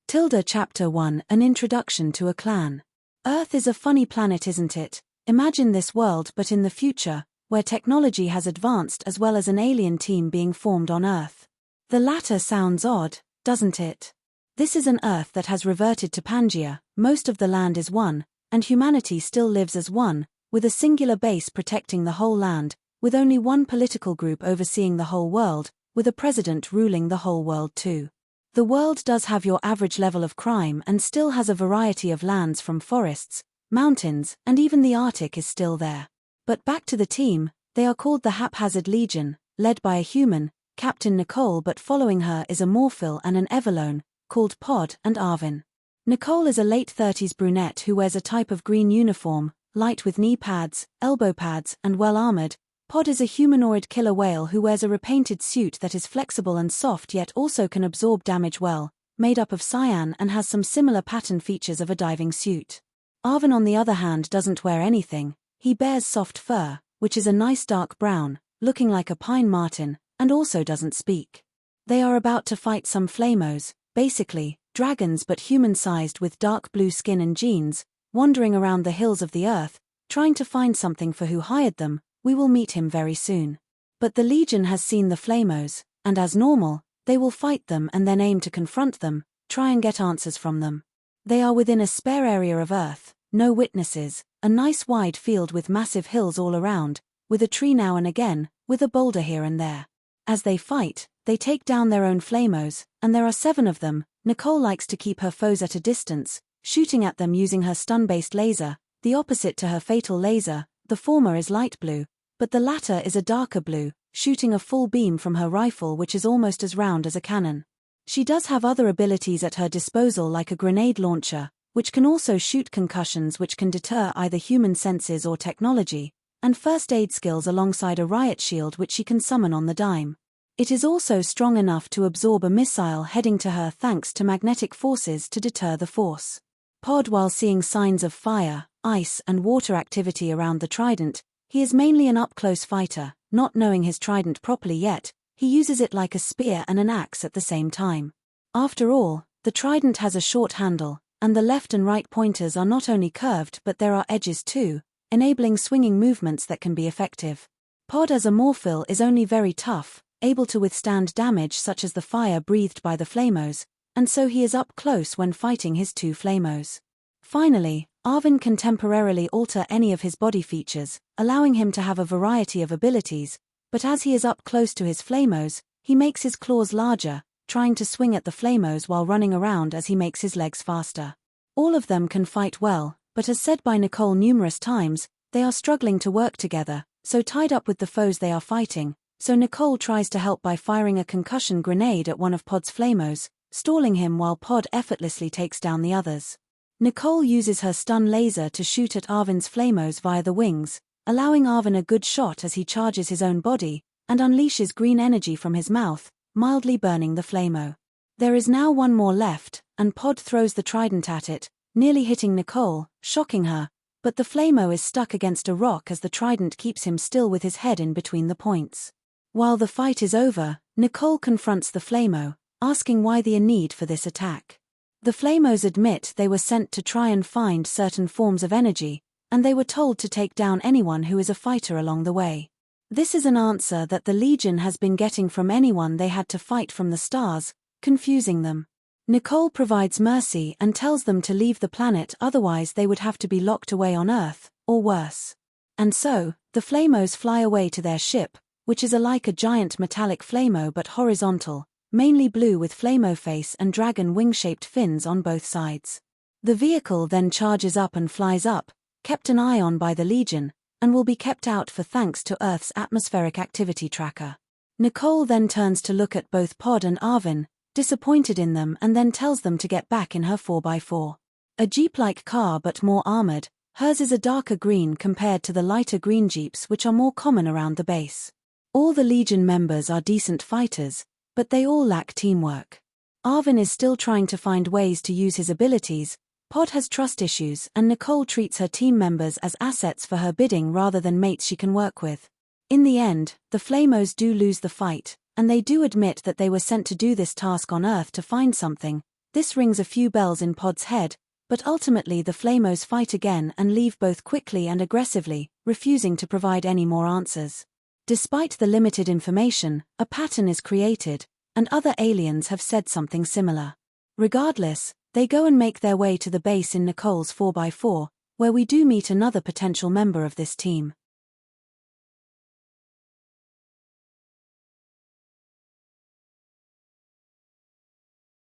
Chapter 1 An Introduction to a Clan. Earth is a funny planet, isn't it? Imagine this world but in the future, where technology has advanced as well as an alien team being formed on Earth. The latter sounds odd, doesn't it? This is an Earth that has reverted to Pangaea, most of the land is one, and humanity still lives as one, with a singular base protecting the whole land, with only one political group overseeing the whole world, with a president ruling the whole world too. The world does have your average level of crime and still has a variety of lands from forests, mountains, and even the Arctic is still there. But back to the team, they are called the Haphazard Legion, led by a human, Captain Nicole, but following her is a Morphil and an Everlone, called Pod and Arvin. Nicole is a late 30s brunette who wears a type of green uniform, light with knee pads, elbow pads, and well-armored. Pod is a humanoid killer whale who wears a repainted suit that is flexible and soft yet also can absorb damage well, made up of cyan and has some similar pattern features of a diving suit. Arvin on the other hand doesn't wear anything, he bears soft fur, which is a nice dark brown, looking like a pine marten, and also doesn't speak. They are about to fight some flamos, basically, dragons but human-sized with dark blue skin and genes, wandering around the hills of the earth, trying to find something for who hired them. We will meet him very soon. But the Legion has seen the flamos, and as normal, they will fight them and then aim to confront them, try and get answers from them. They are within a spare area of Earth, no witnesses, a nice wide field with massive hills all around, with a tree now and again, with a boulder here and there. As they fight, they take down their own flamos, and there are 7 of them. Nicole likes to keep her foes at a distance, shooting at them using her stun-based laser, the opposite to her fatal laser. The former is light blue, but the latter is a darker blue, shooting a full beam from her rifle which is almost as round as a cannon. She does have other abilities at her disposal like a grenade launcher, which can also shoot concussions which can deter either human senses or technology, and first aid skills alongside a riot shield which she can summon on the dime. It is also strong enough to absorb a missile heading to her thanks to magnetic forces to deter the force. Pod, while seeing signs of fire, ice and water activity around the trident, he is mainly an up-close fighter, not knowing his trident properly yet, he uses it like a spear and an axe at the same time. After all, the trident has a short handle, and the left and right pointers are not only curved but there are edges too, enabling swinging movements that can be effective. Pod as a Morphil is only very tough, able to withstand damage such as the fire breathed by the flamos, and so he is up close when fighting his 2 flamos. Finally, Arvin can temporarily alter any of his body features, allowing him to have a variety of abilities, but as he is up close to his flamos, he makes his claws larger, trying to swing at the flamos while running around as he makes his legs faster. All of them can fight well, but as said by Nicole numerous times, they are struggling to work together, so tied up with the foes they are fighting, so Nicole tries to help by firing a concussion grenade at one of Pod's flamos, stalling him while Pod effortlessly takes down the others. Nicole uses her stun laser to shoot at Arvin's flamos via the wings, allowing Arvin a good shot as he charges his own body, and unleashes green energy from his mouth, mildly burning the flamo. There is now 1 more left, and Pod throws the trident at it, nearly hitting Nicole, shocking her, but the flamo is stuck against a rock as the trident keeps him still with his head in between the points. While the fight is over, Nicole confronts the flamo, asking why the need for this attack. The flamos admit they were sent to try and find certain forms of energy, and they were told to take down anyone who is a fighter along the way. This is an answer that the Legion has been getting from anyone they had to fight from the stars, confusing them. Nicole provides mercy and tells them to leave the planet, otherwise they would have to be locked away on Earth, or worse. And so, the flamos fly away to their ship, which is like a giant metallic flamo but horizontal, mainly blue with flamo face and dragon wing-shaped fins on both sides. The vehicle then charges up and flies up, kept an eye on by the Legion, and will be kept out for thanks to Earth's atmospheric activity tracker. Nicole then turns to look at both Pod and Arvin, disappointed in them, and then tells them to get back in her 4x4. A Jeep-like car but more armored, hers is a darker green compared to the lighter green Jeeps which are more common around the base. All the Legion members are decent fighters, but they all lack teamwork. Arvin is still trying to find ways to use his abilities, Pod has trust issues, and Nicole treats her team members as assets for her bidding rather than mates she can work with. In the end, the flamos do lose the fight, and they do admit that they were sent to do this task on Earth to find something. This rings a few bells in Pod's head, but ultimately the Flamos fight again and leave both quickly and aggressively, refusing to provide any more answers. Despite the limited information, a pattern is created, and other aliens have said something similar. Regardless, they go and make their way to the base in Nicole's 4x4, where we do meet another potential member of this team.